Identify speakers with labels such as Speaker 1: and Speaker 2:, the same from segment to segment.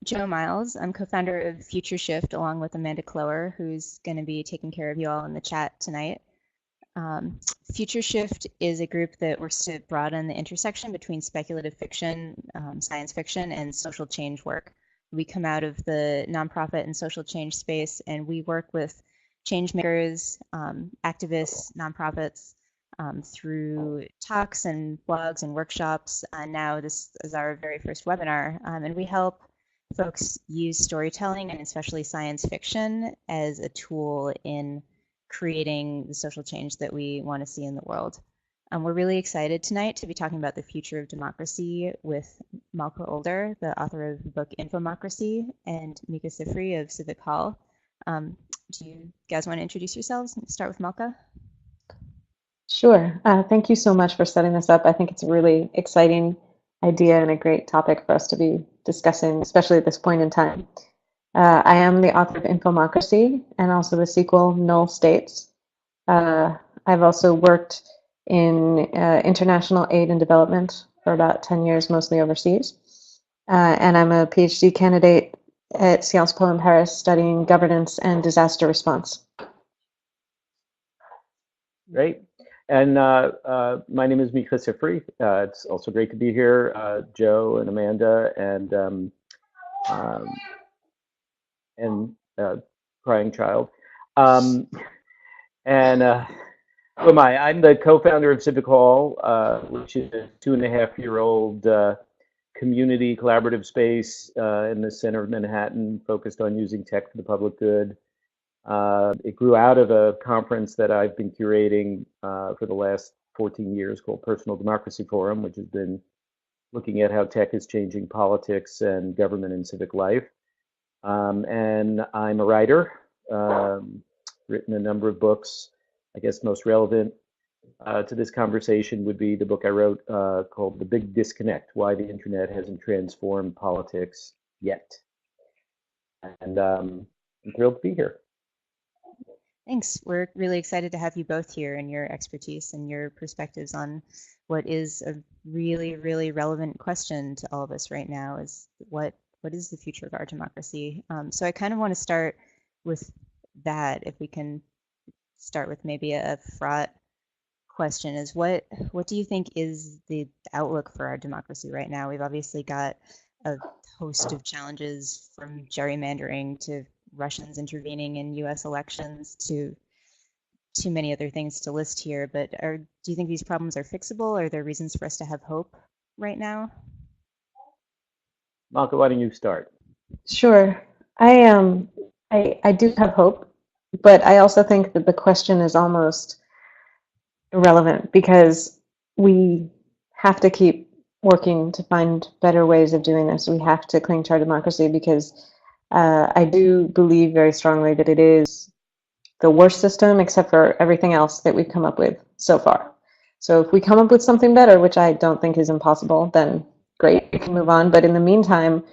Speaker 1: Joe Miles. I'm co-founder of Futureshift along with Amanda Clower, who's going to be taking care of you all in the chat tonight. Futureshift is a group that works to broaden the intersection between speculative fiction, science fiction, and social change work. We come out of the nonprofit and social change space, and we work with change makers, activists, nonprofits, through talks and blogs and workshops. Now this is our very first webinar, and we help folks use storytelling and especially science fiction as a tool in creating the social change that we want to see in the world. We're really excited tonight to be talking about the future of democracy with Malka Older, the author of the book Infomocracy, and Micah Sifry of Civic Hall. Do you guys want to introduce yourselves? Start with Malka.
Speaker 2: Sure. Thank you so much for setting this up. I think it's a really exciting idea and a great topic for us to be discussing, especially at this point in time. I am the author of Infomocracy and also the sequel, Null States. I've also worked in international aid and development for about 10 years, mostly overseas. And I'm a PhD candidate at Sciences Po in Paris studying governance and disaster response.
Speaker 3: Great. And my name is Micah Sifry. It's also great to be here, Joe and Amanda and Crying Child. Who am I? I'm the co-founder of Civic Hall, which is a 2.5-year-old community collaborative space in the center of Manhattan, focused on using tech for the public good. It grew out of a conference that I've been curating for the last 14 years called Personal Democracy Forum, which has been looking at how tech is changing politics and government and civic life. And I'm a writer, written a number of books. I guess most relevant to this conversation would be the book I wrote called The Big Disconnect: Why the Internet Hasn't Transformed Politics Yet. And I'm thrilled to be here.
Speaker 1: Thanks. We're really excited to have you both here and your expertise and your perspectives on what is a really, really relevant question to all of us right now is what is the future of our democracy? So I kind of want to start with that, if we can start with maybe a fraught question, is what do you think is the outlook for our democracy right now? We've obviously got a host of challenges, from gerrymandering to Russians intervening in US elections to too many other things to list here, but do you think these problems are fixable? Are there reasons for us to have hope right now?
Speaker 3: Malka, why don't you start?
Speaker 2: Sure. I do have hope, but I also think that the question is almost irrelevant because we have to keep working to find better ways of doing this. We have to cling to our democracy because I do believe very strongly that it is the worst system except for everything else that we've come up with so far. So if we come up with something better, which I don't think is impossible, then great, we can move on. But in the meantime,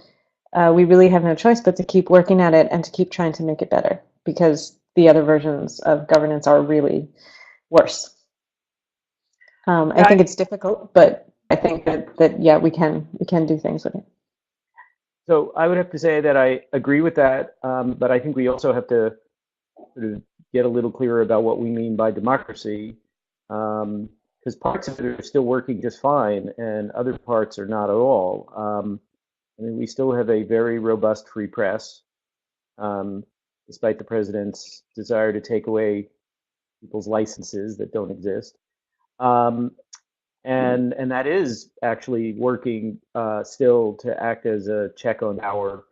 Speaker 2: we really have no choice but to keep working at it and to keep trying to make it better, because the other versions of governance are really worse. I think it's difficult, but I think that yeah, we can do things with it.
Speaker 3: So I would have to say that I agree with that, but I think we also have to sort of get a little clearer about what we mean by democracy, because parts of it are still working just fine, and other parts are not at all. I mean, we still have a very robust free press, despite the president's desire to take away people's licenses that don't exist. And that is actually working still to act as a check on power.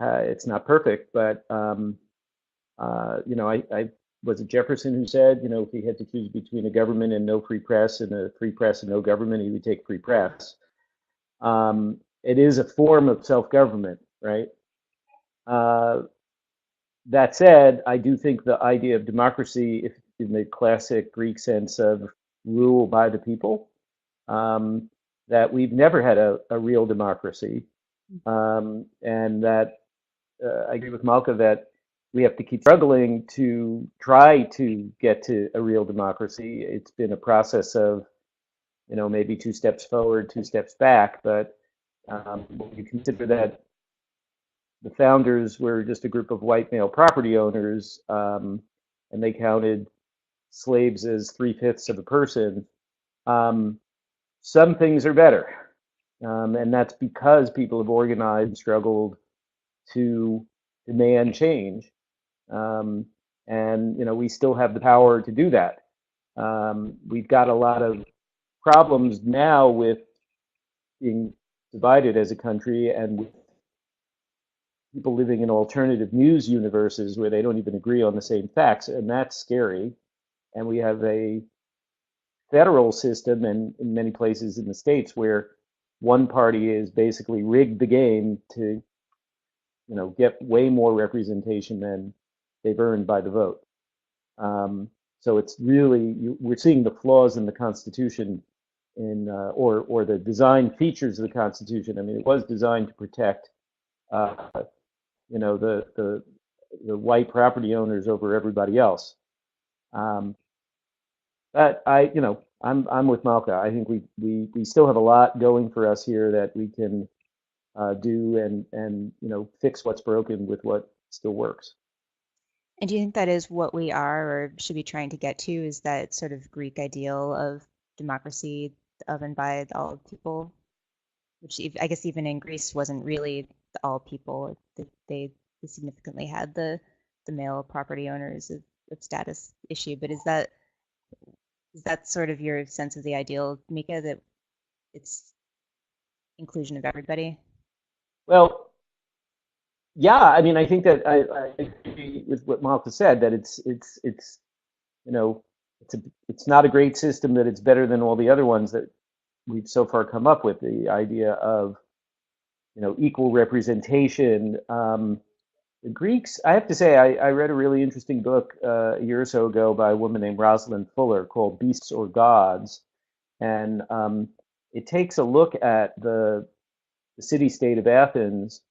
Speaker 3: It's not perfect, but you know, I was it Jefferson who said, you know, if he had to choose between a government and no free press and a free press and no government, he would take free press. It is a form of self-government, right? That said, I do think the idea of democracy, if in the classic Greek sense of rule by the people, that we've never had a real democracy, and that I agree with Malka that we have to keep struggling to try to get to a real democracy. It's been a process of, you know, maybe 2 steps forward, 2 steps back, but when you consider that the founders were just a group of white male property owners, and they counted slaves as 3/5 of a person. Some things are better, and that's because people have organized and struggled to demand change. And we still have the power to do that. We've got a lot of problems now with being divided as a country and with people living in alternative news universes where they don't even agree on the same facts, and that's scary. And we have a federal system, and in many places in the states, where one party is basically rigged the game to, get way more representation than they've earned by the vote. So it's really, we're seeing the flaws in the Constitution or the design features of the Constitution. I mean, it was designed to protect, the white property owners over everybody else. But I'm with Malka. I think we still have a lot going for us here that we can do and fix what's broken with what still works.
Speaker 1: And do you think that is what we are or should be trying to get to, is that sort of Greek ideal of democracy of and by all people, which I guess even in Greece wasn't really all people. They significantly had the male property owners of status issue. But is that sort of your sense of the ideal, Micah, that it's inclusion of everybody?
Speaker 3: Well, yeah, I mean, I think that I agree with what Malka said, that it's not a great system, that it's better than all the other ones that we've so far come up with. The idea of equal representation. The Greeks, I have to say, I read a really interesting book a year or so ago by a woman named Rosalind Fuller called Beasts or Gods, and it takes a look at the city-state of Athens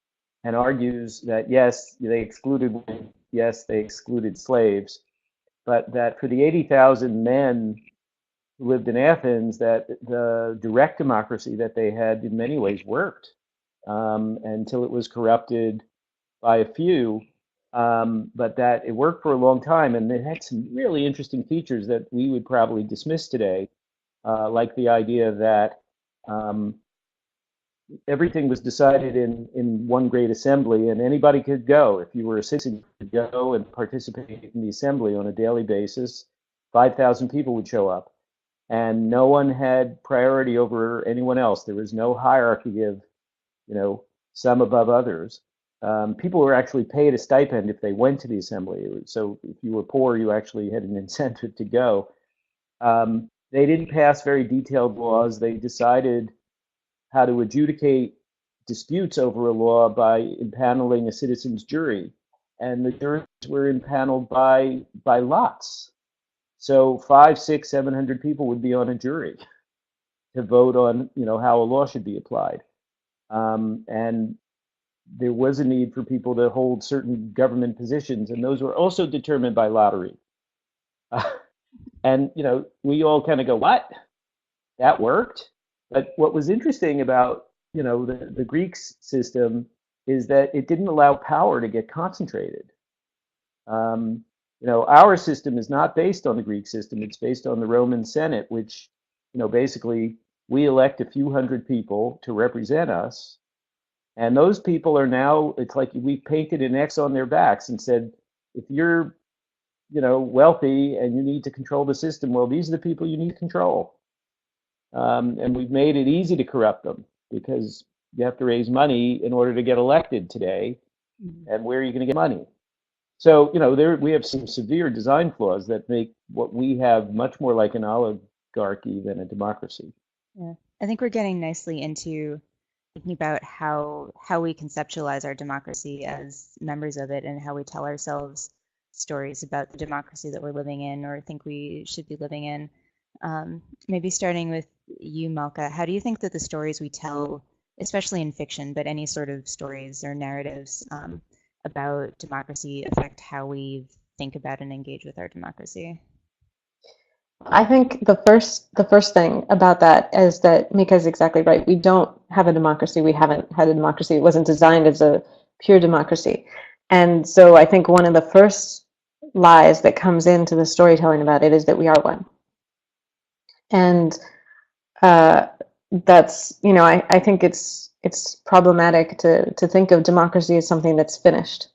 Speaker 3: and argues that yes, they excluded women, yes, they excluded slaves, but that for the 80,000 men who lived in Athens, that the direct democracy that they had in many ways worked until it was corrupted by a few, but that it worked for a long time, and it had some really interesting features that we would probably dismiss today, like the idea that everything was decided in one great assembly, and anybody could go. If you were a citizen, you could go and participate in the assembly on a daily basis. 5,000 people would show up, and no one had priority over anyone else. There was no hierarchy of, some above others. People were actually paid a stipend if they went to the assembly. So if you were poor, you actually had an incentive to go. They didn't pass very detailed laws. They decided how to adjudicate disputes over a law by impaneling a citizen's jury. And the juries were impaneled by lots. So 500, 600, 700 people would be on a jury to vote on, how a law should be applied. And there was a need for people to hold certain government positions, and those were also determined by lottery. And, we all kind of go, what? That worked? But what was interesting about, the Greeks system is that it didn't allow power to get concentrated. Our system is not based on the Greek system. It's based on the Roman Senate, which, basically we elect a few hundred people to represent us. And those people are now, it's like we painted an X on their backs and said, if you're, wealthy and you need to control the system, well, these are the people you need to control. And we've made it easy to corrupt them because you have to raise money in order to get elected today. Mm-hmm. And where are you going to get money? So, we have some severe design flaws that make what we have much more like an oligarchy than a democracy.
Speaker 1: Yeah, I think we're getting nicely into thinking about how we conceptualize our democracy as members of it and how we tell ourselves stories about the democracy that we're living in or think we should be living in. Maybe starting with you, Malka, how do you think that the stories we tell, especially in fiction, but any sort of stories or narratives about democracy affect how we think about and engage with our democracy?
Speaker 2: I think the first thing about that is that Micah is exactly right. We don't have a democracy. We haven't had a democracy. It wasn't designed as a pure democracy. And so I think one of the first lies that comes into the storytelling about it is that we are one. And that's, you know, I think it's problematic to think of democracy as something that's finished,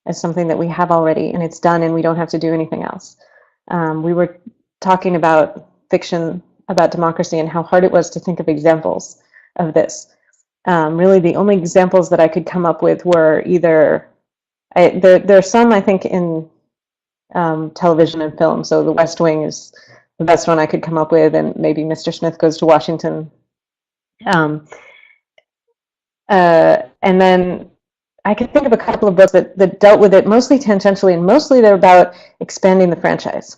Speaker 2: as something that we have already and it's done and we don't have to do anything else. We were talking about fiction about democracy and how hard it was to think of examples of this. Really, the only examples that I could come up with were either, there are some, I think, in television and film. So The West Wing is the best one I could come up with, and maybe Mr. Smith Goes to Washington. And then I could think of a couple of books that dealt with it mostly tangentially, and mostly they're about expanding the franchise.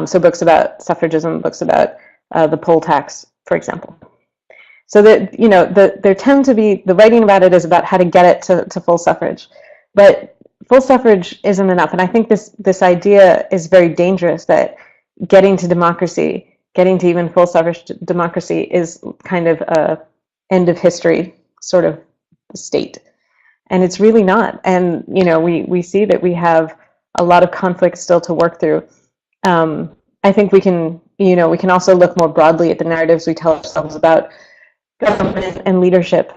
Speaker 2: So books about suffragism, books about the poll tax, for example. So that, you know, there tend to be, the writing about it is about how to get it to full suffrage. But full suffrage isn't enough. And I think this idea is very dangerous, that getting to democracy, getting to even full suffrage democracy is kind of a end of history sort of state. And it's really not. And, you know, we see that we have a lot of conflict still to work through. I think we can, you know, we can also look more broadly at the narratives we tell ourselves about government and leadership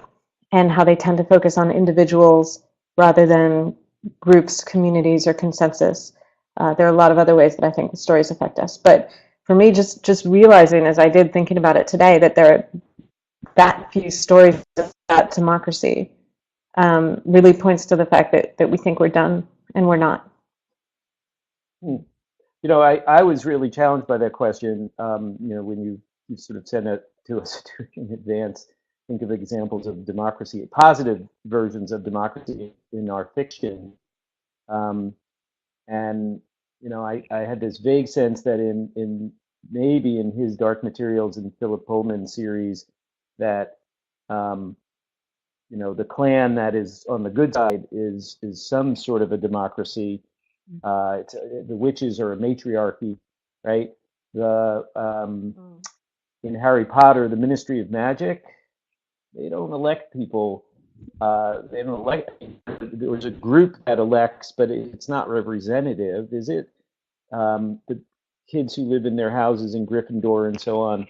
Speaker 2: and how they tend to focus on individuals rather than groups, communities, or consensus. There are a lot of other ways that I think the stories affect us. But for me, just realizing, as I did thinking about it today, that there are that few stories about democracy really points to the fact that we think we're done and we're not.
Speaker 3: You know, I was really challenged by that question. You know, when you sort of sent it to us in advance, think of examples of democracy, positive versions of democracy in our fiction. And, you know, I had this vague sense that in maybe in his Dark Materials and Philip Pullman's series, that you know, the clan that is on the good side is some sort of a democracy. The witches are a matriarchy, right? In Harry Potter, the Ministry of Magic, they don't elect people. They don't elect. There's a group that elects, but it's not representative, is it? The kids who live in their houses in Gryffindor and so on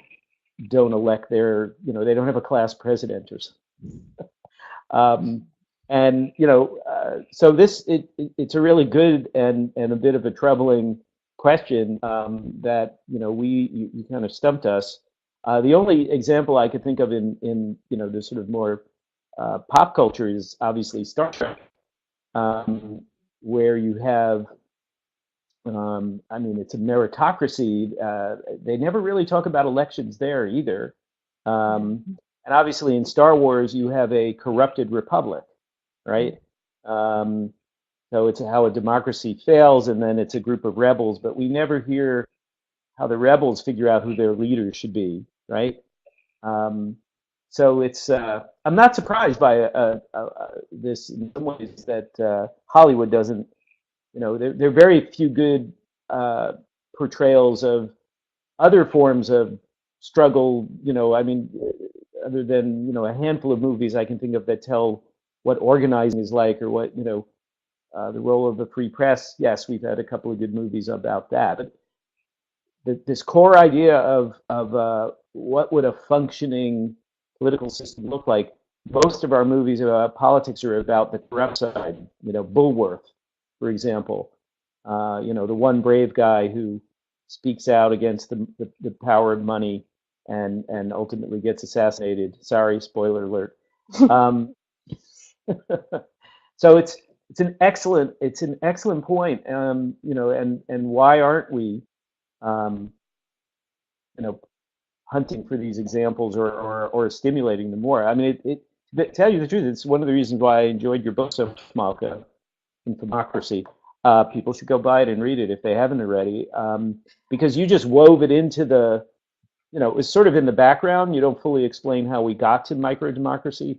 Speaker 3: don't elect their, you know, they don't have a class president or something. And, you know, so it's a really good and a bit of a troubling question that, you know, you kind of stumped us. The only example I could think of in you know, the sort of more pop culture is obviously Star Trek, where you have, I mean, it's a meritocracy. They never really talk about elections there either. And obviously in Star Wars, you have a corrupted republic, right? So it's how a democracy fails, and then it's a group of rebels, but we never hear how the rebels figure out who their leaders should be, right? So it's, I'm not surprised by this in some ways, that Hollywood doesn't, you know, there are very few good portrayals of other forms of struggle, you know, I mean, other than, you know, a handful of movies I can think of that tell what organizing is like, or what, you know, the role of the free press. Yes, we've had a couple of good movies about that, but this core idea of what would a functioning political system look like. Most of our movies about politics are about the corrupt side. You know, Bulworth, for example. You know, the one brave guy who speaks out against the power of money and ultimately gets assassinated. Sorry, spoiler alert. So it's an excellent point. You know, and why aren't we, you know, hunting for these examples or stimulating them more? I mean, to tell you the truth, it's one of the reasons why I enjoyed your book so much, Malka, Infomocracy. People should go buy it and read it if they haven't already, because you just wove it into the, you know, it was sort of in the background. You don't fully explain how we got to micro-democracy,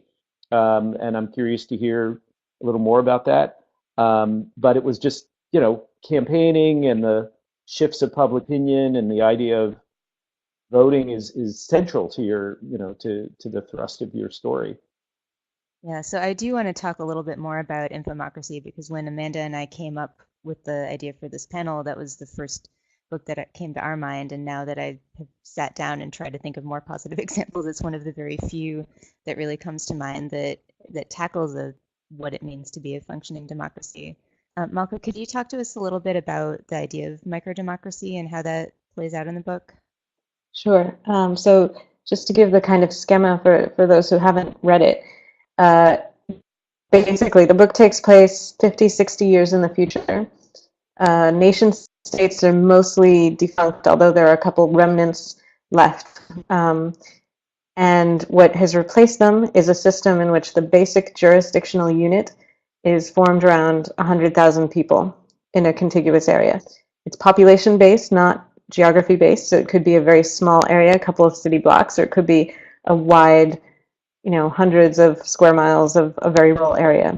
Speaker 3: and I'm curious to hear a little more about that. But it was just, you know, campaigning and the shifts of public opinion and the idea of voting is central to your, you know, to the thrust of your story.
Speaker 1: Yeah, so I do want to talk a little bit more about Infomocracy because when Amanda and I came up with the idea for this panel, that was the first book that came to our mind. And now that I have sat down and tried to think of more positive examples, it's one of the very few that really comes to mind that tackles what it means to be a functioning democracy. Malka, could you talk to us a little bit about the idea of microdemocracy and how that plays out in the book?
Speaker 2: Sure. So just to give the kind of schema for those who haven't read it, uh, basically the book takes place 50, 60 years in the future. Nation states are mostly defunct, although there are a couple remnants left. And what has replaced them is a system in which the basic jurisdictional unit is formed around 100,000 people in a contiguous area. It's population-based, not geography-based, so it could be a very small area, a couple of city blocks, or it could be a wide, hundreds of square miles of a very rural area.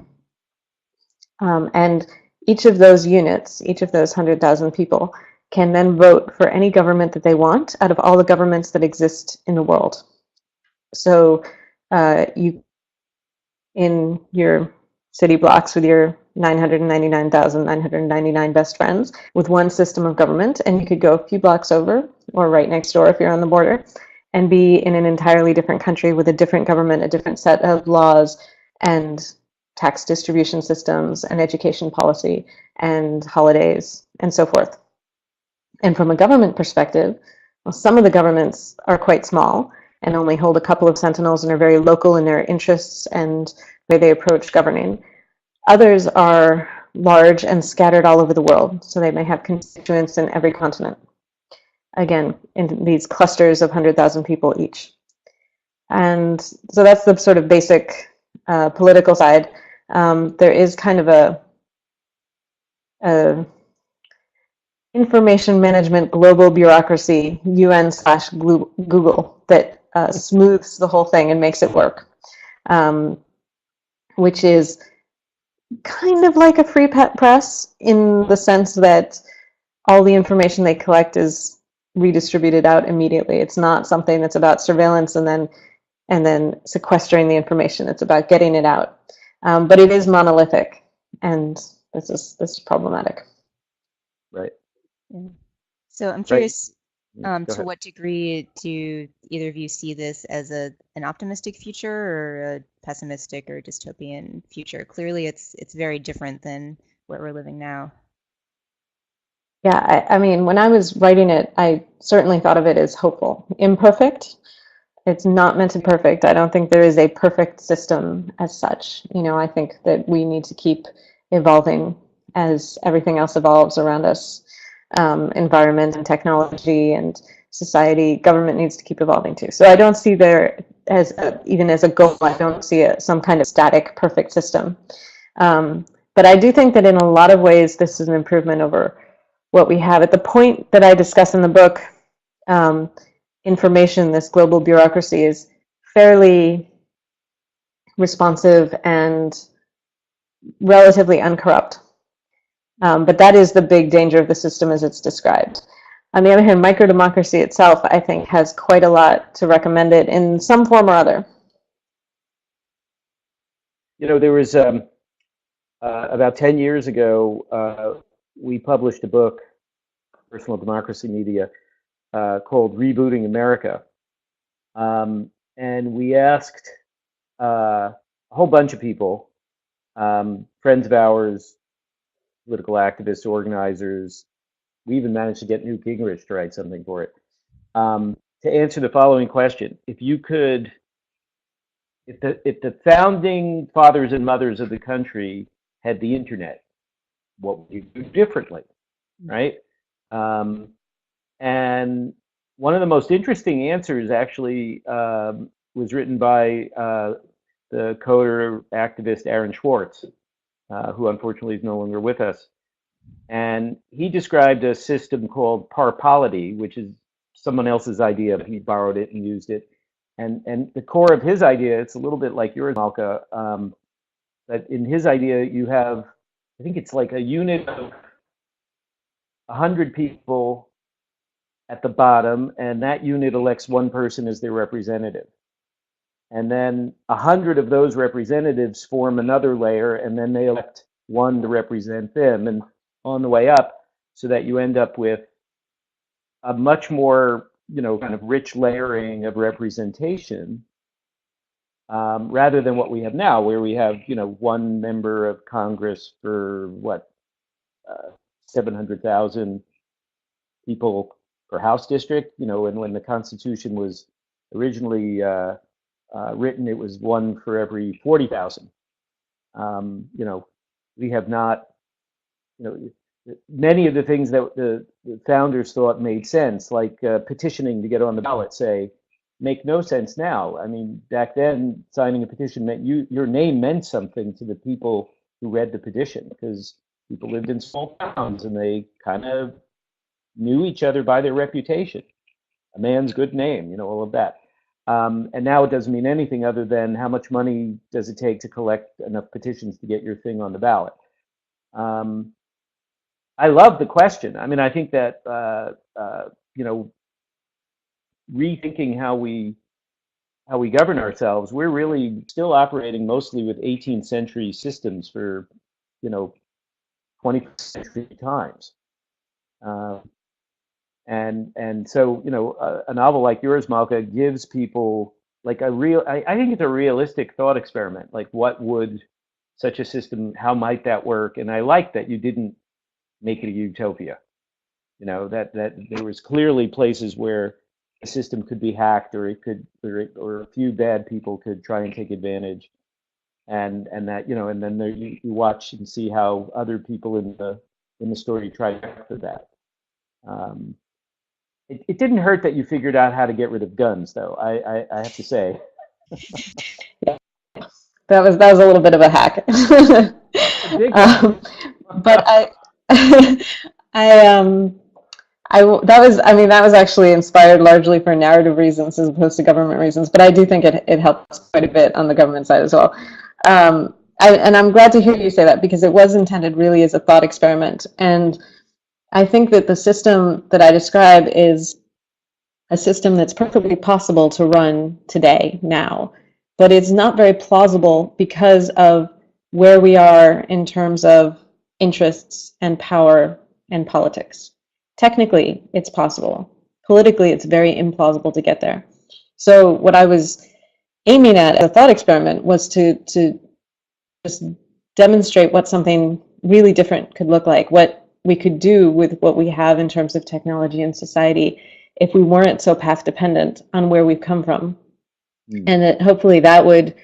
Speaker 2: And each of those units, each of those 100,000 people, can then vote for any government that they want out of all the governments that exist in the world. So you, in your city blocks with your 999,999 best friends with one system of government, and you could go a few blocks over or right next door if you're on the border and be in an entirely different country with a different government, a different set of laws and tax distribution systems and education policy and holidays and so forth. And from a government perspective, well, some of the governments are quite small and only hold a couple of sentinels and are very local in their interests and the way they approach governing. Others are large and scattered all over the world, so they may have constituents in every continent. Again, in these clusters of 100,000 people each. And so that's the sort of basic political side. There is kind of a information management global bureaucracy, UN/Google, that smooths the whole thing and makes it work, which is kind of like a free press in the sense that all the information they collect is redistributed out immediately. It's not something that's about surveillance and then sequestering the information. It's about getting it out. But it is monolithic, and this is problematic.
Speaker 3: Right.
Speaker 1: Yeah. So I'm
Speaker 3: Right.
Speaker 1: curious,
Speaker 3: Go
Speaker 1: to
Speaker 3: ahead.
Speaker 1: what degree do either of you see this as an optimistic future or a pessimistic or dystopian future? Clearly, it's very different than where we're living now.
Speaker 2: Yeah, I mean, when I was writing it, I certainly thought of it as hopeful. Imperfect. It's not meant to be perfect. I don't think there is a perfect system as such. I think that we need to keep evolving as everything else evolves around us. Environment and technology and society, government needs to keep evolving too. So I don't see there as even as a goal, I don't see some kind of static, perfect system. But I do think that in a lot of ways, this is an improvement over what we have. At the point that I discuss in the book, information, this global bureaucracy is fairly responsive and relatively uncorrupt. But that is the big danger of the system as it's described. On the other hand, microdemocracy itself, I think, has quite a lot to recommend it in some form or other.
Speaker 3: There was about 10 years ago, we published a book, Personal Democracy Media, called Rebooting America. And we asked a whole bunch of people, friends of ours, political activists, organizers. We even managed to get Newt Gingrich to write something for it, to answer the following question. If the founding fathers and mothers of the country had the internet, what would you do differently, right? And one of the most interesting answers actually was written by the coder activist Aaron Swartz, who unfortunately is no longer with us. And he described a system called parpolity, which is someone else's idea, but he borrowed it and used it. And the core of his idea, it's a little bit like yours, Malka, that in his idea you have, I think it's like a unit of 100 people at the bottom, and that unit elects one person as their representative. And then 100 of those representatives form another layer, and then they elect one to represent them, and on the way up, so that you end up with a much more, kind of rich layering of representation, rather than what we have now, where we have, one member of Congress for 700,000 people per House district. When the Constitution was originally written, it was one for every 40,000. We have not, many of the things that the founders thought made sense, like petitioning to get on the ballot, say, make no sense now. I mean, back then, signing a petition meant your name meant something to the people who read the petition, because people lived in small towns and they kind of knew each other by their reputation. A man's good name, all of that. And now it doesn't mean anything other than how much money does it take to collect enough petitions to get your thing on the ballot. I love the question. I mean, I think that, rethinking how we govern ourselves, we're really still operating mostly with 18th century systems for, 21st century times. And so, a novel like yours, Malka, gives people like I think it's a realistic thought experiment. Like, what would such a system, how might that work? And I like that you didn't make it a utopia. That there was clearly places where a system could be hacked, or it could, or a few bad people could try and take advantage. And that, and then there you watch and see how other people in the story try for that. It didn't hurt that you figured out how to get rid of guns, though. I have to say.
Speaker 2: Yeah. That was a little bit of a hack. But that was actually inspired largely for narrative reasons as opposed to government reasons. But I do think it helps quite a bit on the government side as well. And I'm glad to hear you say that, because it was intended really as a thought experiment. And I think that the system that I describe is a system that's perfectly possible to run today, now, but it's not very plausible because of where we are in terms of interests and power and politics. Technically, it's possible. Politically, it's very implausible to get there. So what I was aiming at as a thought experiment was to just demonstrate what something really different could look like, what we could do with what we have in terms of technology and society if we weren't so path dependent on where we've come from. And that hopefully that would,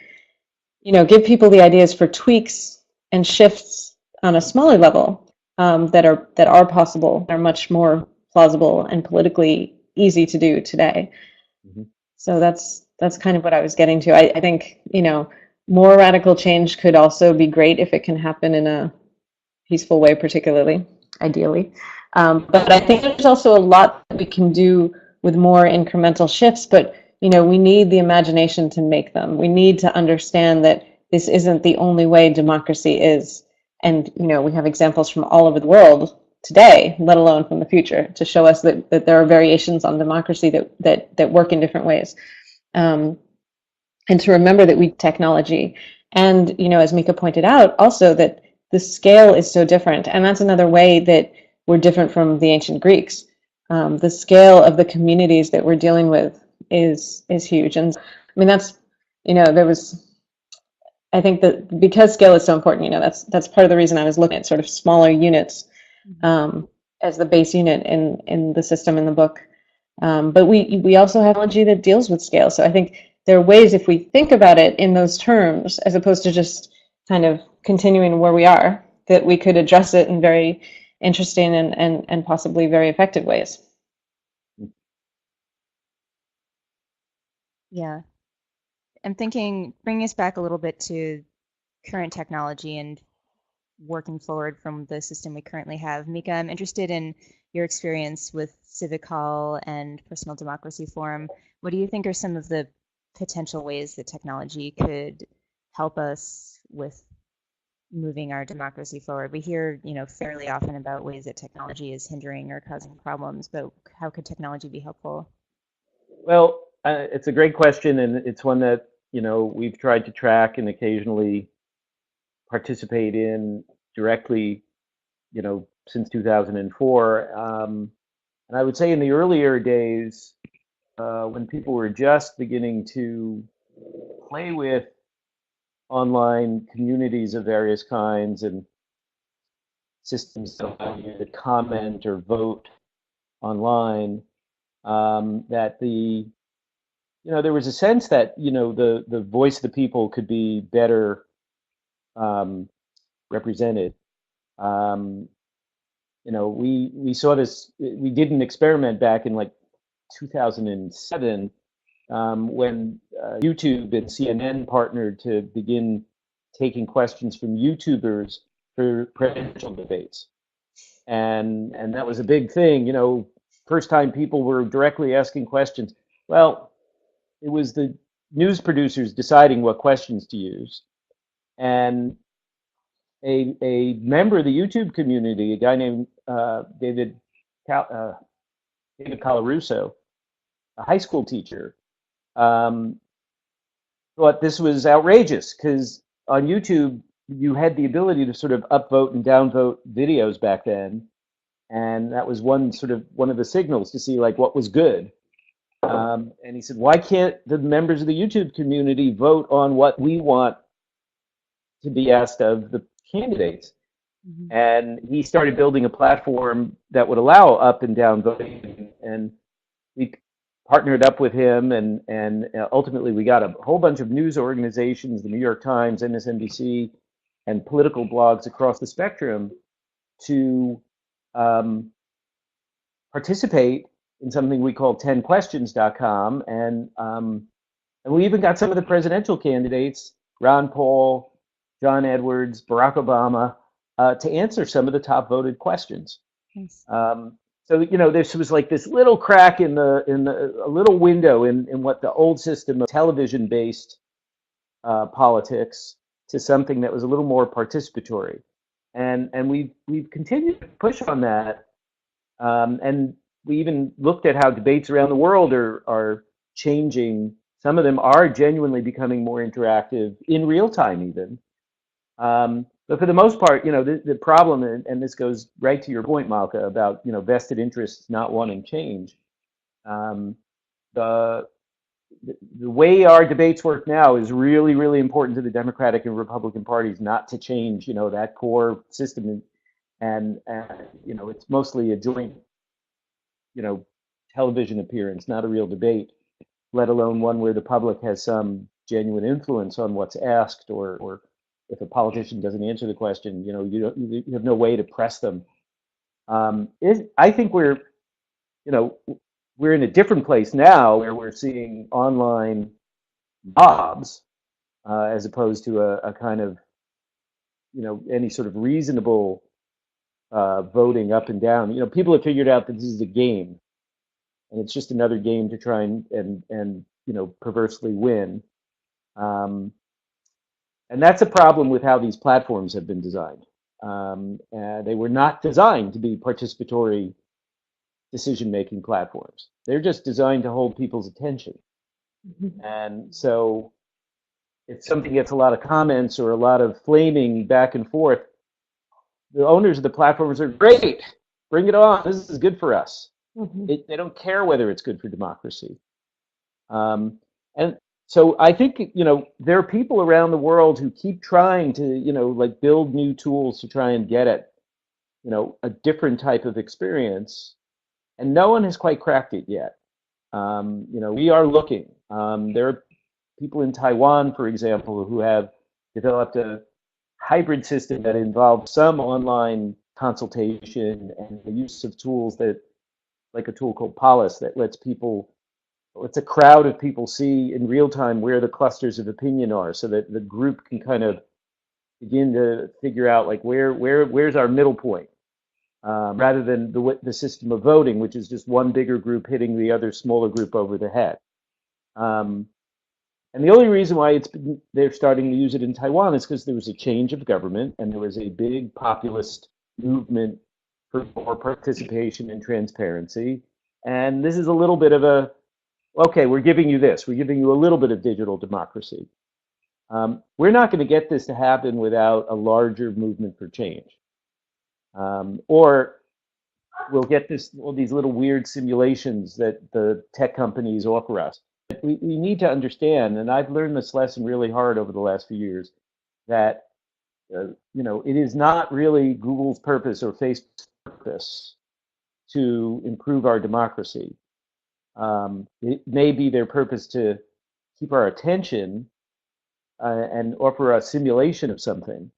Speaker 2: give people the ideas for tweaks and shifts on a smaller level that are possible, are much more plausible and politically easy to do today. Mm-hmm. So that's kind of what I was getting to. I think, more radical change could also be great if it can happen in a peaceful way, particularly, ideally. But I think there's also a lot that we can do with more incremental shifts, but we need the imagination to make them. We need to understand that this isn't the only way democracy is. And, we have examples from all over the world today, let alone from the future, to show us that there are variations on democracy that work in different ways. And to remember that we technology. And, as Micah pointed out, also that the scale is so different. And that's another way that we're different from the ancient Greeks. The scale of the communities that we're dealing with is huge. And I mean, that's, I think that because scale is so important, that's part of the reason I was looking at sort of smaller units as the base unit in the system in the book. But we also have technology that deals with scale. So I think there are ways, if we think about it in those terms, as opposed to just kind of continuing where we are, that we could address it in very interesting and possibly very effective ways.
Speaker 1: Yeah. I'm thinking, bringing us back a little bit to current technology and working forward from the system we currently have. Micah, I'm interested in your experience with Civic Hall and Personal Democracy Forum. What do you think are some of the potential ways that technology could help us with moving our democracy forward? We hear, fairly often about ways that technology is hindering or causing problems, but how could technology be helpful?
Speaker 3: Well, it's a great question, and it's one that we've tried to track and occasionally participate in directly, since 2004. And I would say in the earlier days, when people were just beginning to play with online communities of various kinds and systems that allow you to comment or vote online, that there was a sense that the voice of the people could be better represented. We saw this. We did an experiment back in like 2007 when YouTube and CNN partnered to begin taking questions from YouTubers for presidential debates, and that was a big thing. First time people were directly asking questions. Well, it was the news producers deciding what questions to use, and a member of the YouTube community, a guy named David Colarusso, a high school teacher, thought this was outrageous because on YouTube you had the ability to sort of upvote and downvote videos back then, and that was one of the signals to see like what was good. And he said, why can't the members of the YouTube community vote on what we want to be asked of the candidates? Mm-hmm. And he started building a platform that would allow up and down voting, and we partnered up with him, and ultimately we got a whole bunch of news organizations, the New York Times, MSNBC, and political blogs across the spectrum to participate in something we call 10questions.com, and we even got some of the presidential candidates, Ron Paul, John Edwards, Barack Obama, to answer some of the top voted questions. Nice. So this was like this little crack in a little window in what the old system of television-based politics to something that was a little more participatory, and we've continued to push on that, and we even looked at how debates around the world are changing. Some of them are genuinely becoming more interactive in real time even. But for the most part, the problem, and this goes right to your point, Malka, about vested interests not wanting change. The way our debates work now is really, really important to the Democratic and Republican parties not to change, that core system, and it's mostly a joint, television appearance, not a real debate, let alone one where the public has some genuine influence on what's asked, or if a politician doesn't answer the question, you have no way to press them. I think we're in a different place now where we're seeing online mobs as opposed to a kind of, any sort of reasonable voting up and down. People have figured out that this is a game, and it's just another game to try and perversely win. And that's a problem with how these platforms have been designed. They were not designed to be participatory decision-making platforms. They're just designed to hold people's attention. Mm-hmm. And so if something gets a lot of comments or a lot of flaming back and forth, the owners of the platforms are great. Bring it on. This is good for us. Mm-hmm. They don't care whether it's good for democracy. And so I think, there are people around the world who keep trying to, build new tools to try and get at, a different type of experience, and no one has quite cracked it yet. We are looking. There are people in Taiwan, for example, who have developed a hybrid system that involves some online consultation and the use of tools like a tool called Polis that lets a crowd of people see in real time where the clusters of opinion are, so that the group can kind of begin to figure out like where's our middle point, rather than the system of voting, which is just one bigger group hitting the other smaller group over the head. And the only reason why they're starting to use it in Taiwan is because there was a change of government and there was a big populist movement for more participation and transparency. And this is a little bit of a okay, we're giving you this. We're giving you a little bit of digital democracy. We're not going to get this to happen without a larger movement for change. Or we'll get all these little weird simulations that the tech companies offer us. We need to understand, and I've learned this lesson really hard over the last few years, that it is not really Google's purpose or Facebook's purpose to improve our democracy. It may be their purpose to keep our attention and offer a simulation of something,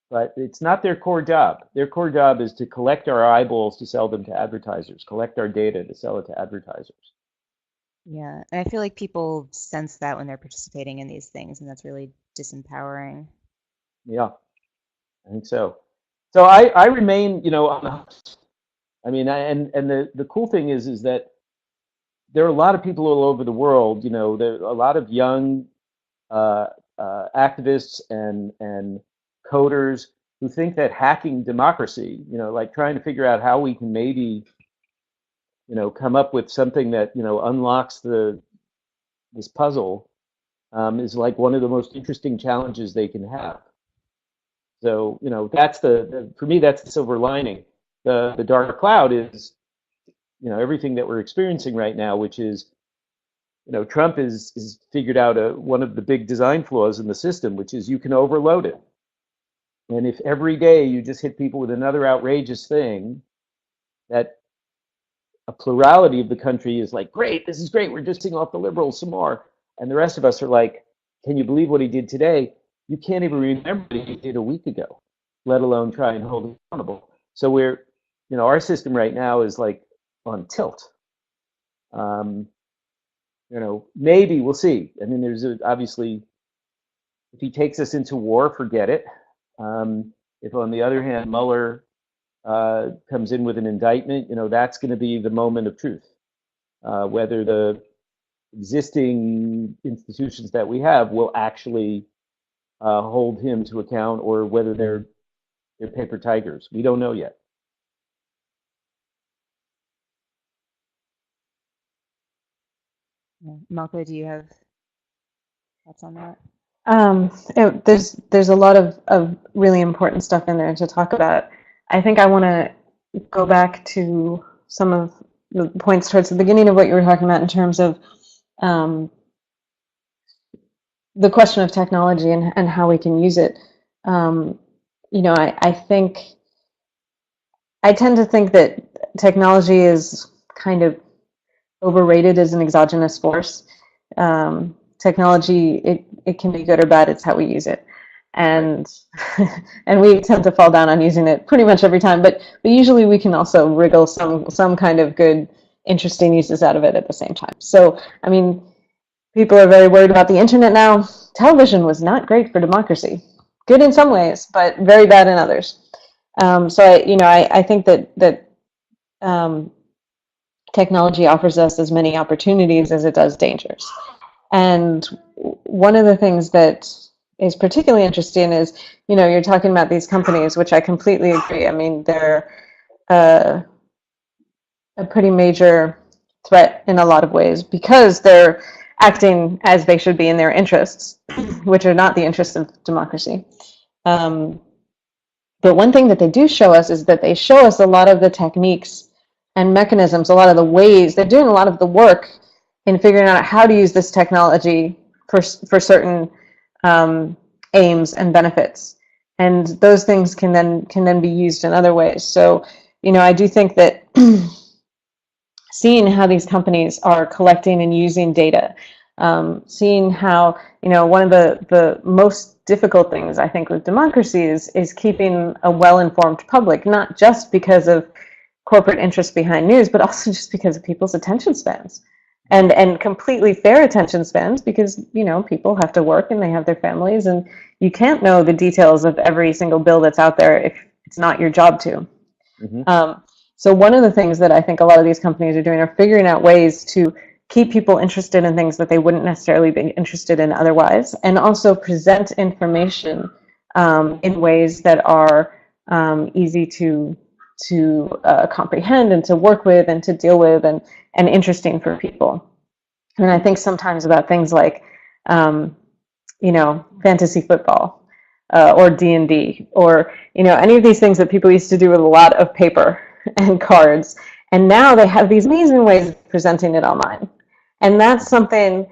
Speaker 3: but it's not their core job. Their core job is to collect our eyeballs to sell them to advertisers, collect our data to sell it to advertisers.
Speaker 1: Yeah, and I feel like people sense that when they're participating in these things, and that's really disempowering.
Speaker 3: Yeah, I think so. So I remain, on the, I mean, and the cool thing is that there are a lot of people all over the world. There are a lot of young activists and coders who think that hacking democracy, like trying to figure out how we can maybe, come up with something that unlocks this puzzle, is like one of the most interesting challenges they can have. So that's for me, that's the silver lining. The dark cloud is everything that we're experiencing right now, which is Trump is figured out one of the big design flaws in the system, which is you can overload it. And if every day you just hit people with another outrageous thing, that a plurality of the country is like, great, this is great, we're just taking off the liberals some more. And the rest of us are like, can you believe what he did today? You can't even remember what he did a week ago, let alone try and hold him accountable. So our system right now is like on tilt. Maybe we'll see. I mean, there's obviously, if he takes us into war, forget it. If on the other hand, Mueller comes in with an indictment, that's going to be the moment of truth. Whether the existing institutions that we have will actually hold him to account, or whether they're paper tigers. We don't know yet.
Speaker 1: Yeah. Malka, do you have thoughts on that?
Speaker 2: There's a lot of really important stuff in there to talk about. I think I want to go back to some of the points towards the beginning of what you were talking about in terms of the question of technology and how we can use it. I tend to think that technology is kind of overrated as an exogenous force. Technology, it can be good or bad. It's how we use it, and and we tend to fall down on using it pretty much every time. But usually we can also wriggle some kind of good, interesting uses out of it at the same time. So I mean, people are very worried about the internet now. Television was not great for democracy. Good in some ways, but very bad in others. So I think that technology offers us as many opportunities as it does dangers. And one of the things that is particularly interesting is, you're talking about these companies, which I completely agree. I mean, they're a pretty major threat in a lot of ways because they're acting as they should be in their interests, which are not the interests of democracy. But one thing that they do show us is that they show us a lot of the techniques and mechanisms, a lot of the ways. They're doing a lot of the work in figuring out how to use this technology for certain aims and benefits, and those things can then be used in other ways. So, I do think that seeing how these companies are collecting and using data, seeing how one of the most difficult things I think with democracy is keeping a well-informed public, not just because of corporate interest behind news, but also just because of people's attention spans. And completely fair attention spans, because people have to work and they have their families, and you can't know the details of every single bill that's out there if it's not your job to. Mm-hmm. So one of the things that I think a lot of these companies are doing are figuring out ways to keep people interested in things that they wouldn't necessarily be interested in otherwise, and also present information in ways that are easy to comprehend and to work with and to deal with, and interesting for people. And I think sometimes about things like, fantasy football or D&D or, any of these things that people used to do with a lot of paper and cards. And now they have these amazing ways of presenting it online. And that's something,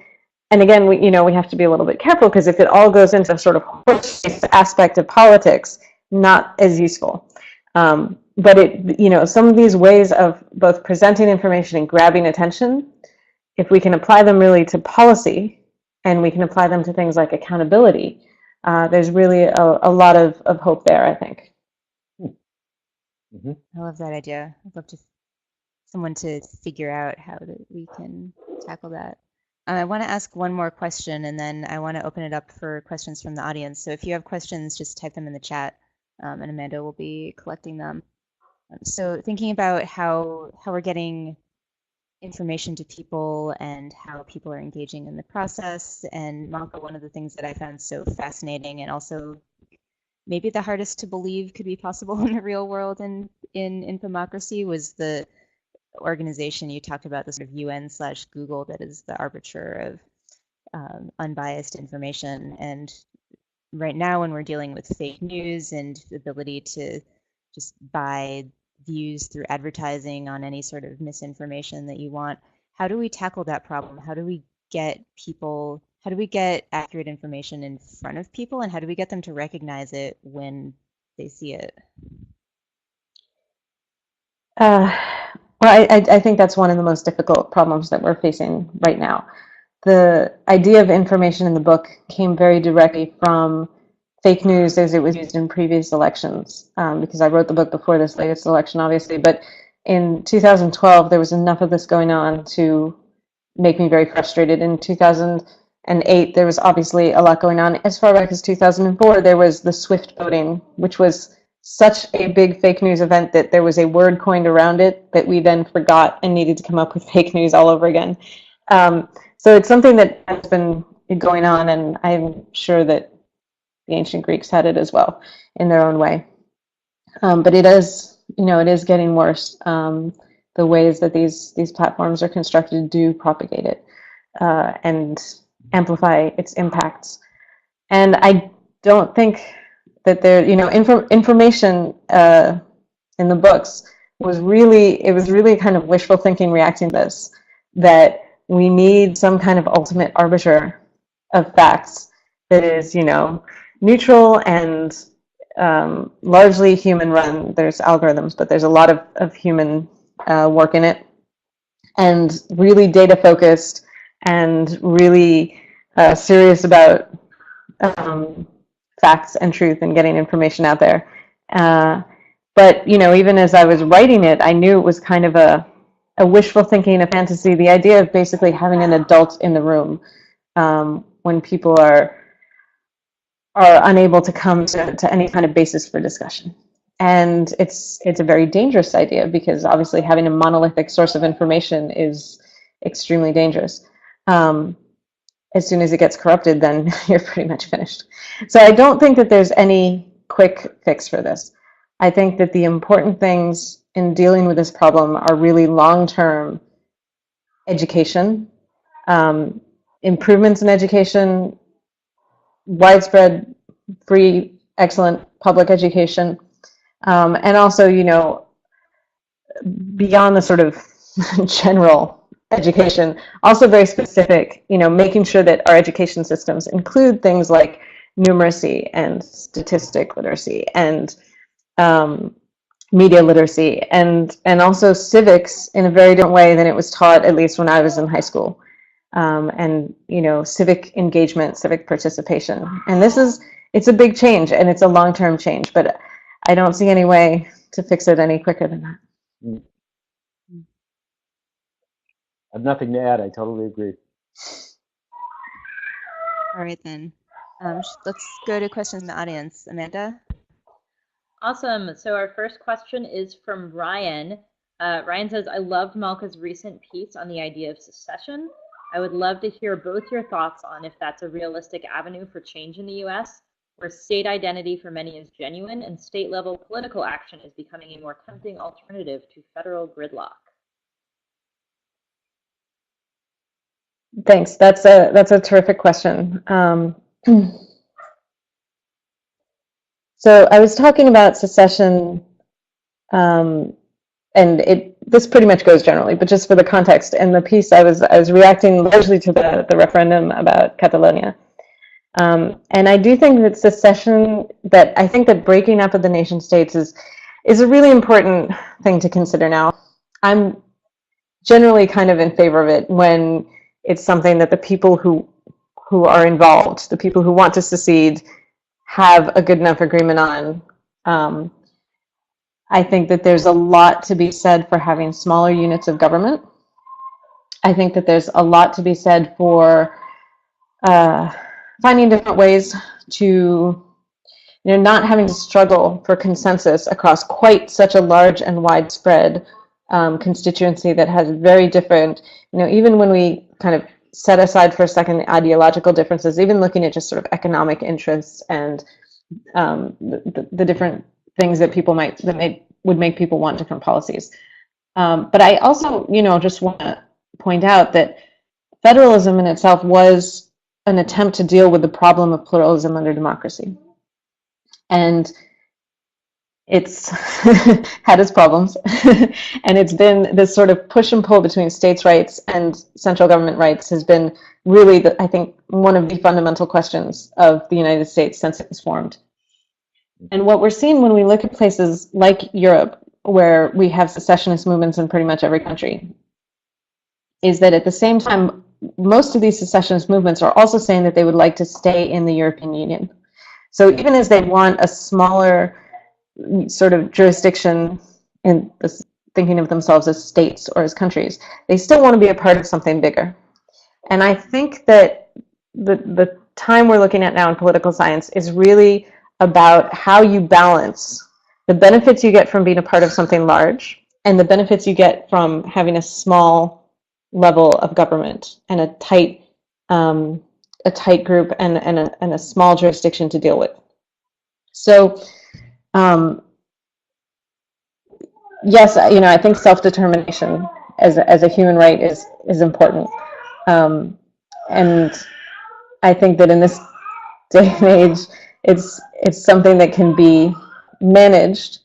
Speaker 2: and again, we have to be a little bit careful, because if it all goes into a sort of horse aspect of politics, not as useful. But some of these ways of both presenting information and grabbing attention, if we can apply them really to policy, and we can apply them to things like accountability, there's really a lot of hope there, I think.
Speaker 1: I love that idea. I'd love someone to figure out how we can tackle that. I want to ask one more question, and then I want to open it up for questions from the audience. So if you have questions, just type them in the chat, and Amanda will be collecting them. So thinking about how we're getting information to people and how people are engaging in the process. And Malka, one of the things that I found so fascinating, and also maybe the hardest to believe could be possible in the real world in Infomocracy, was the organization you talked about, the sort of UN/Google that is the arbiter of unbiased information. And right now, when we're dealing with fake news and the ability to just buy views through advertising on any sort of misinformation that you want, how do we tackle that problem? How do we get accurate information in front of people, and how do we get them to recognize it when they see it?
Speaker 2: Well, I think that's one of the most difficult problems that we're facing right now. The idea of information in the book came very directly from fake news as it was used in previous elections, because I wrote the book before this latest election, obviously. But in 2012, there was enough of this going on to make me very frustrated. In 2008, there was obviously a lot going on. As far back as 2004, there was the Swift voting, which was such a big fake news event that there was a word coined around it that we then forgot and needed to come up with fake news all over again. So it's something that has been going on, and I'm sure that the ancient Greeks had it as well in their own way. But it is getting worse. The ways that these platforms are constructed do propagate it and amplify its impacts. And I don't think that there, information in the books was really kind of wishful thinking reacting to this, that we need some kind of ultimate arbiter of facts that is, neutral and largely human run. There's algorithms, but there's a lot of human work in it, and really data focused and really serious about facts and truth and getting information out there. But even as I was writing it, I knew it was kind of a wishful thinking, a fantasy. The idea of basically having an adult in the room when people are unable to come to any kind of basis for discussion. And it's a very dangerous idea, because obviously having a monolithic source of information is extremely dangerous. As soon as it gets corrupted, then you're pretty much finished. So I don't think that there's any quick fix for this. I think that the important things in dealing with this problem are really long-term education, improvements in education, widespread, free, excellent public education, and also, beyond the sort of general education, also very specific, making sure that our education systems include things like numeracy and statistic literacy and media literacy, and also civics in a very different way than it was taught, at least when I was in high school. And civic engagement, civic participation. And it's a big change, and it's a long-term change, but I don't see any way to fix it any quicker than that.
Speaker 3: I have nothing to add. I totally agree.
Speaker 1: All right, then. Let's go to questions in the audience. Amanda?
Speaker 4: Awesome. So our first question is from Ryan. Ryan says, I loved Malka's recent piece on the idea of secession. I would love to hear both your thoughts on if that's a realistic avenue for change in the US, where state identity for many is genuine and state-level political action is becoming a more tempting alternative to federal gridlock.
Speaker 2: Thanks. That's a terrific question. So I was talking about secession, and this pretty much goes generally, but just for the context. In the piece, I was reacting largely to the referendum about Catalonia. And I do think that secession, I think that breaking up of the nation states is a really important thing to consider now. I'm generally kind of in favor of it when it's something that the people who are involved, the people who want to secede, have a good enough agreement on. I think that there's a lot to be said for having smaller units of government. I think that there's a lot to be said for finding different ways to, not having to struggle for consensus across quite such a large and widespread constituency that has very different, even when we kind of set aside for a second the ideological differences, even looking at just sort of economic interests and the different things that would make people want different policies. But I also, just want to point out that federalism in itself was an attempt to deal with the problem of pluralism under democracy. And it's had its problems. And it's been this sort of push and pull between states' rights and central government rights has been really, I think, one of the fundamental questions of the United States since it was formed. And what we're seeing when we look at places like Europe, where we have secessionist movements in pretty much every country, is that at the same time, most of these secessionist movements are also saying that they would like to stay in the European Union. So even as they want a smaller sort of jurisdiction in this, thinking of themselves as states or as countries, they still want to be a part of something bigger. And I think that the time we're looking at now in political science is really about how you balance the benefits you get from being a part of something large and the benefits you get from having a small level of government and a tight group and a small jurisdiction to deal with. So yes, I think self-determination as a human right is important. And I think that in this day and age, it's something that can be managed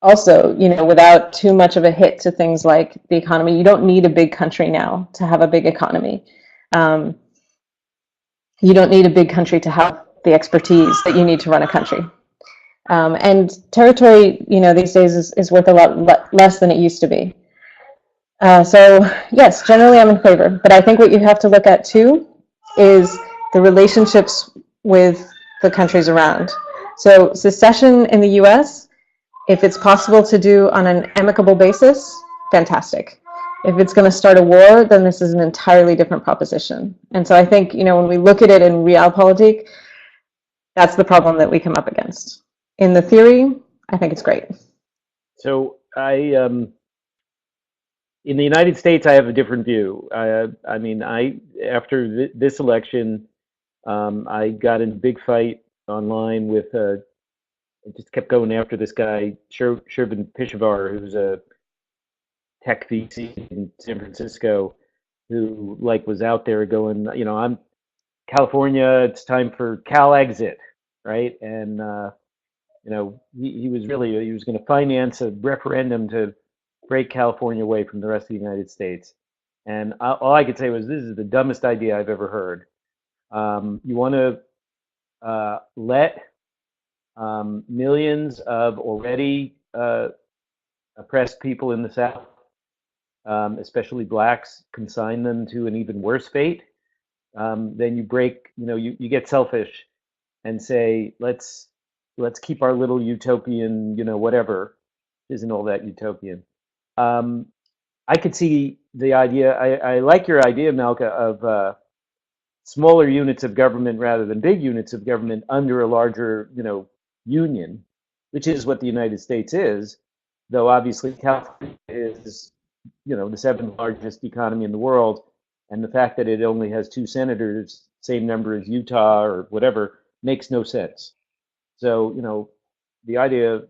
Speaker 2: also, without too much of a hit to things like the economy. You don't need a big country now to have a big economy. You don't need a big country to have the expertise that you need to run a country. And territory, these days is worth a lot less than it used to be. So yes, generally I'm in favor, but I think what you have to look at too is the relationships with the countries around. So secession in the US, if it's possible to do on an amicable basis, fantastic. If it's going to start a war, then this is an entirely different proposition. And so I think, when we look at it in realpolitik, that's the problem that we come up against. In the theory, I think it's great.
Speaker 3: So in the United States, I have a different view. After this election, I got in a big fight online with, I just kept going after this guy, Shervin Pishavar, who's a tech VC in San Francisco, who was out there going, I'm California, it's time for Cal exit, right? And, he was going to finance a referendum to break California away from the rest of the United States. And all I could say was, this is the dumbest idea I've ever heard. You want to let millions of already oppressed people in the South, especially blacks, consign them to an even worse fate. Then you break, you get selfish and say, let's keep our little utopian, whatever. Isn't all that utopian. I could see the idea. I like your idea, Malka, of smaller units of government rather than big units of government under a larger, union, which is what the United States is. Though obviously California is, the seventh largest economy in the world, and the fact that it only has 2 senators, same number as Utah or whatever, makes no sense. So, the idea,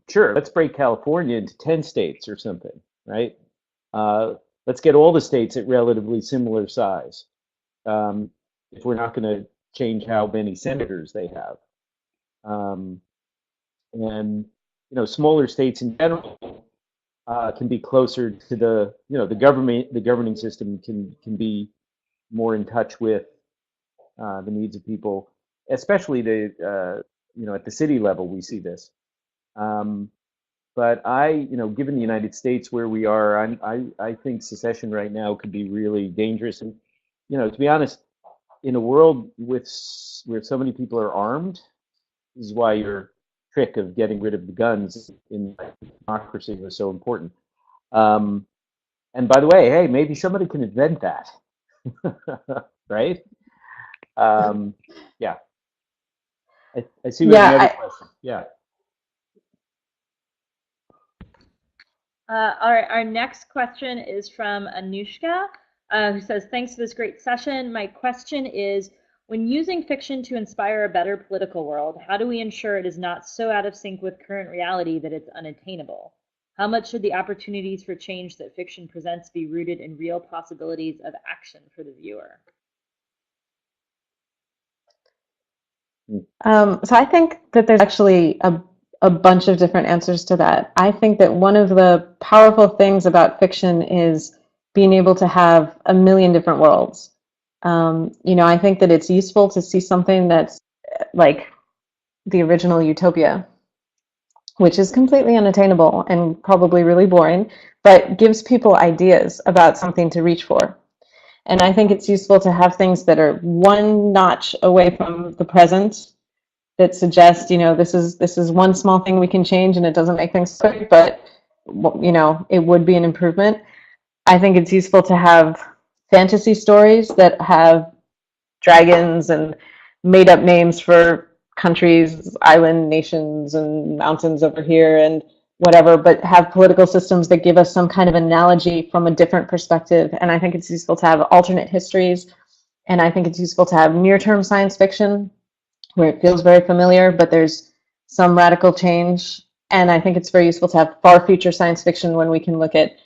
Speaker 3: sure, let's break California into 10 states or something, right? let's get all the states at relatively similar size. If we're not going to change how many senators they have. And smaller states in general can be closer to the governing system can be more in touch with the needs of people, especially at the city level we see this. But given the United States where we are, I think secession right now could be really dangerous. And to be honest, in a world where so many people are armed, this is why your trick of getting rid of the guns in democracy was so important. And by the way, hey, maybe somebody can invent that, right? Yeah. I see we have another question. Yeah.
Speaker 4: Our next question is from Anushka, who says, thanks for this great session. My question is, when using fiction to inspire a better political world, how do we ensure it is not so out of sync with current reality that it's unattainable? How much should the opportunities for change that fiction presents be rooted in real possibilities of action for the viewer?
Speaker 2: So I think that there's actually a bunch of different answers to that. I think that one of the powerful things about fiction is being able to have a million different worlds. I think that it's useful to see something that's like the original Utopia, which is completely unattainable and probably really boring, but gives people ideas about something to reach for. And I think it's useful to have things that are one notch away from the present, that suggest, this is one small thing we can change and it doesn't make things perfect, but it would be an improvement. I think it's useful to have fantasy stories that have dragons and made up names for countries, island nations, and mountains over here and whatever, but have political systems that give us some kind of analogy from a different perspective. And I think it's useful to have alternate histories. And I think it's useful to have near-term science fiction where it feels very familiar, but there's some radical change. And I think it's very useful to have far future science fiction when we can look at,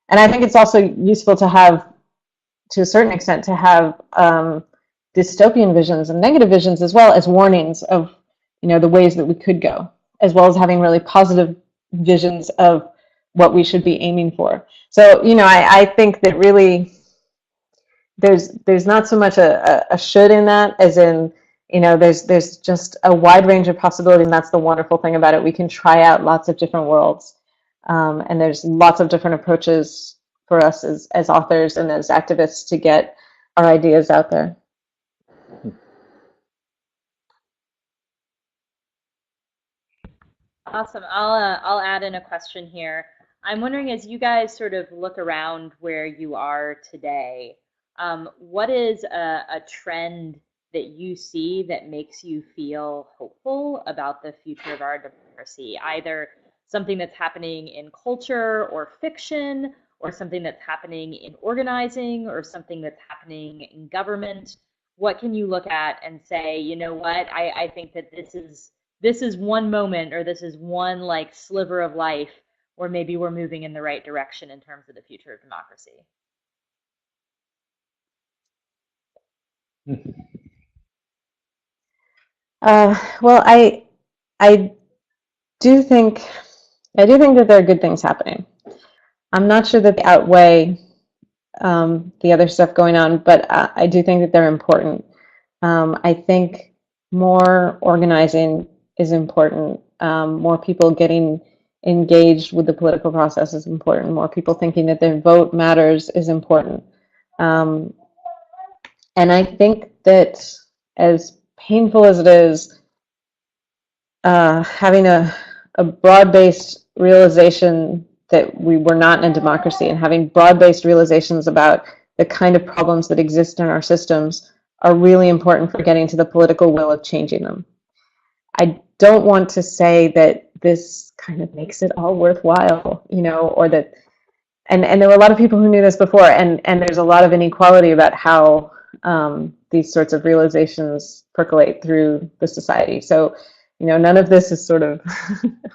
Speaker 2: and I think it's also useful to have, to a certain extent, to have dystopian visions and negative visions as well as warnings of, the ways that we could go, as well as having really positive visions of what we should be aiming for. So, I think that really there's not so much a should in that as in, there's just a wide range of possibilities, and that's the wonderful thing about it. We can try out lots of different worlds, and there's lots of different approaches for us as authors and as activists to get our ideas out there.
Speaker 4: Awesome. I'll add in a question here. I'm wondering, as you guys sort of look around where you are today, what is a trend that you see that makes you feel hopeful about the future of our democracy? Either something that's happening in culture or fiction, or something that's happening in organizing, or something that's happening in government. What can you look at and say, you know what, I think that this is one moment, or this is one like sliver of life where maybe we're moving in the right direction in terms of the future of democracy?
Speaker 2: Well, I do think that there are good things happening. I'm not sure that they outweigh the other stuff going on, but I do think that they're important. I think more organizing is important. More people getting engaged with the political process is important. More people thinking that their vote matters is important. And I think that, as painful as it is, having a broad-based realization that we were not in a democracy, and having broad-based realizations about the kind of problems that exist in our systems are really important for getting to the political will of changing them. I don't want to say that this kind of makes it all worthwhile, or that, and there were a lot of people who knew this before, and there's a lot of inequality about how these sorts of realizations percolate through the society. So, none of this is sort of,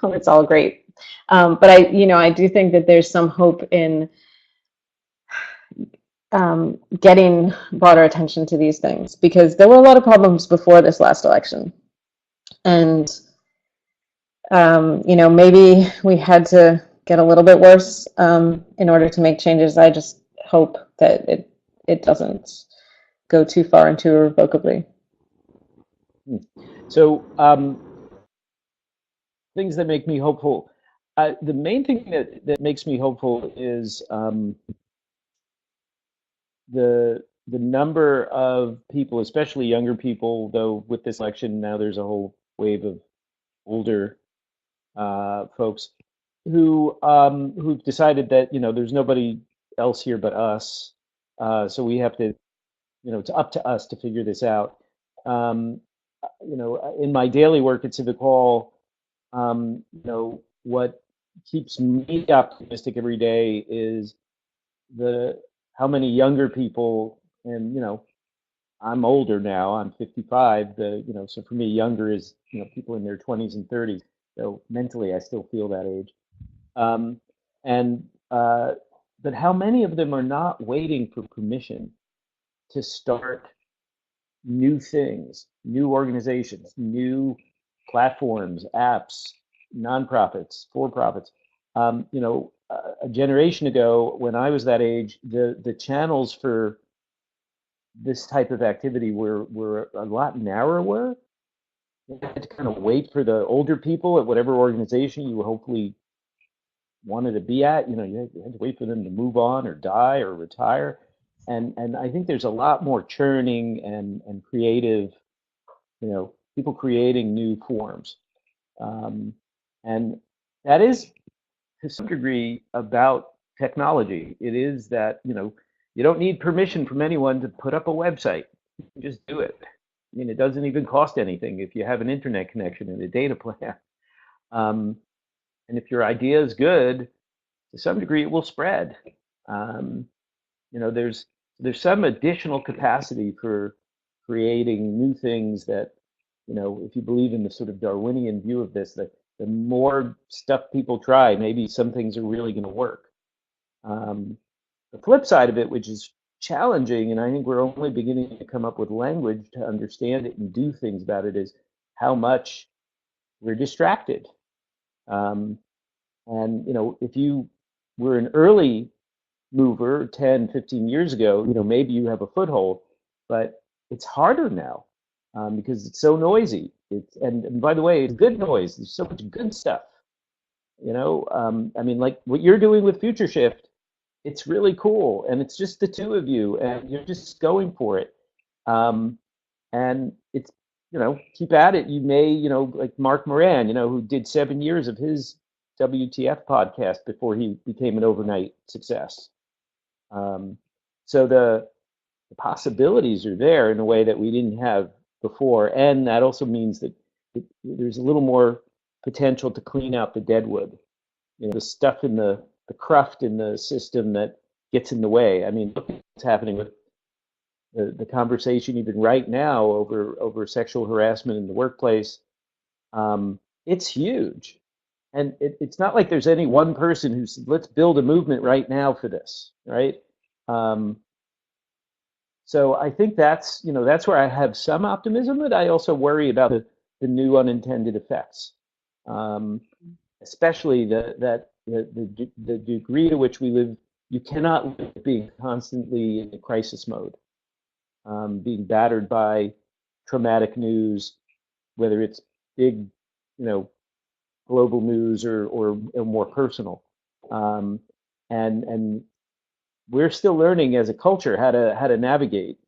Speaker 2: oh, it's all great. But I do think that there's some hope in getting broader attention to these things, because there were a lot of problems before this last election. And, maybe we had to get a little bit worse in order to make changes. I just hope that it doesn't go too far and too irrevocably.
Speaker 3: So things that make me hopeful. The main thing that makes me hopeful is the number of people, especially younger people, though with this election now there's a whole wave of older folks who've decided that there's nobody else here but us, so we have to, it's up to us to figure this out. In my daily work at Civic Hall, what keeps me optimistic every day is how many younger people, and I'm older now, I'm 55, so for me younger is people in their 20s and 30s, so mentally I still feel that age. But how many of them are not waiting for permission to start new things, new organizations, new platforms, apps, nonprofits, for-profits? A generation ago, when I was that age, the channels for this type of activity were a lot narrower. You had to kind of wait for the older people at whatever organization you hopefully wanted to be at. You had to wait for them to move on or die or retire. And I think there's a lot more churning and creative, people creating new forms. And that is to some degree about technology. It is that, you don't need permission from anyone to put up a website. You can just do it. I mean, it doesn't even cost anything if you have an internet connection and a data plan. And if your idea is good, to some degree, it will spread. There's some additional capacity for creating new things that, if you believe in the sort of Darwinian view of this, that the more stuff people try, maybe some things are really going to work. The flip side of it, which is challenging, and I think we're only beginning to come up with language to understand it and do things about it, is how much we're distracted. And, if you were an early mover 10, 15 years ago, maybe you have a foothold, but it's harder now because it's so noisy. And by the way, it's good noise. There's so much good stuff. I mean, like what you're doing with Futureshift, it's really cool, and it's just the two of you, and you're just going for it. And it's, keep at it. You may, like Mark Moran, who did 7 years of his WTF podcast before he became an overnight success. So the possibilities are there in a way that we didn't have before, and that also means that there's a little more potential to clean out the deadwood, the stuff in the cruft in the system that gets in the way. I mean, look what's happening with the conversation even right now over sexual harassment in the workplace. It's huge. And it's not like there's any one person who said, let's build a movement right now for this, right? So I think that's where I have some optimism, but I also worry about the new unintended effects, especially the degree to which we live. You cannot live being constantly in a crisis mode, being battered by traumatic news, whether it's big, global news or more personal. And we're still learning as a culture how to navigate,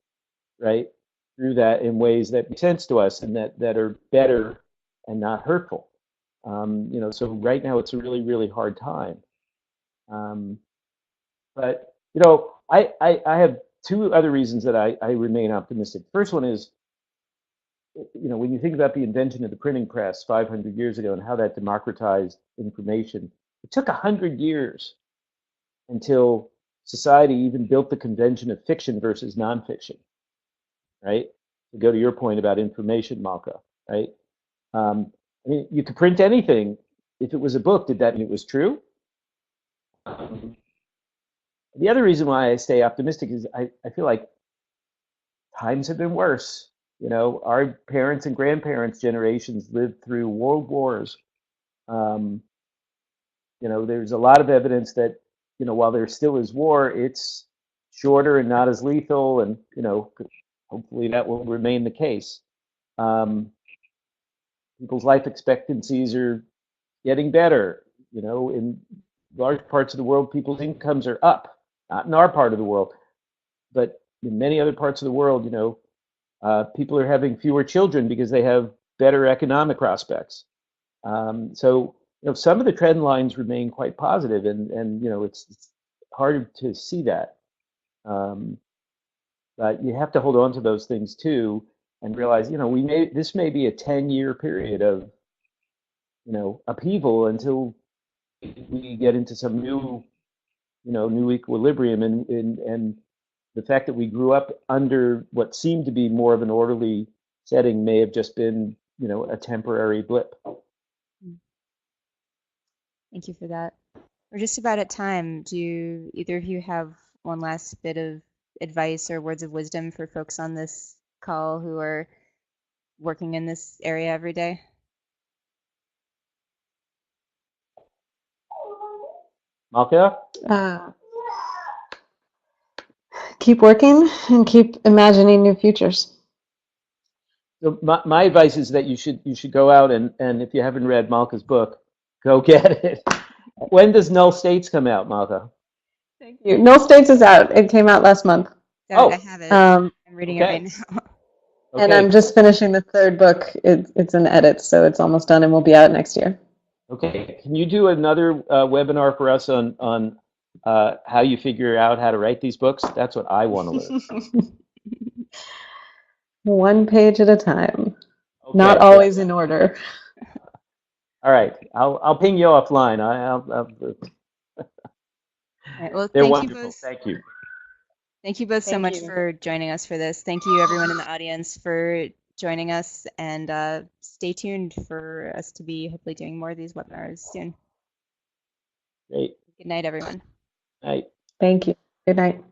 Speaker 3: right, through that in ways that make sense to us and that are better and not hurtful. So right now it's a really, really hard time. But I have two other reasons that I remain optimistic. First one is, when you think about the invention of the printing press 500 years ago and how that democratized information, it took 100 years until society even built the convention of fiction versus nonfiction, right? To go to your point about information, Malka, right? I mean, you could print anything. If it was a book, did that mean it was true? The other reason why I stay optimistic is I feel like times have been worse. You know, our parents and grandparents' generations lived through world wars. Um, you know, there's a lot of evidence that, you know, while there still is war, it's shorter and not as lethal, and, you know, hopefully that will remain the case. People's life expectancies are getting better. You know, in large parts of the world, people's incomes are up. Not in our part of the world, but in many other parts of the world, you know, people are having fewer children because they have better economic prospects. So, you know, some of the trend lines remain quite positive, and you know, it's hard to see that. But you have to hold on to those things too, and realize, you know, this may be a 10-year period of, you know, upheaval until we get into some new, you know, new equilibrium, and the fact that we grew up under what seemed to be more of an orderly setting may have just been, you know, a temporary blip.
Speaker 1: Thank you for that. We're just about at time. Do either of you have one last bit of advice or words of wisdom for folks on this call who are working in this area every day?
Speaker 3: Malka?
Speaker 2: Keep working and keep imagining new futures.
Speaker 3: So my advice is that you should go out and if you haven't read Malka's book, go get it. When does Null States come out, Malka?
Speaker 2: Thank you. Null States is out. It came out last month.
Speaker 1: Oh, I have it. I'm reading it right now.
Speaker 2: And I'm just finishing the third book. It's in edits, so it's almost done and will be out next year.
Speaker 3: Okay. Can you do another webinar for us on how you figure out how to write these books? That's what I want to learn.
Speaker 2: One page at a time.
Speaker 3: Okay.
Speaker 2: Not always in order.
Speaker 3: All right. I'll ping you offline.
Speaker 1: All right, well,
Speaker 3: they're
Speaker 1: thank
Speaker 3: wonderful.
Speaker 1: you both.
Speaker 3: Thank you.
Speaker 1: Thank you both so much for joining us for this. Thank you, everyone in the audience, for joining us, and stay tuned for us to be hopefully doing more of these webinars soon.
Speaker 3: Great.
Speaker 1: Good night, everyone.
Speaker 3: Night.
Speaker 2: Thank you. Good night.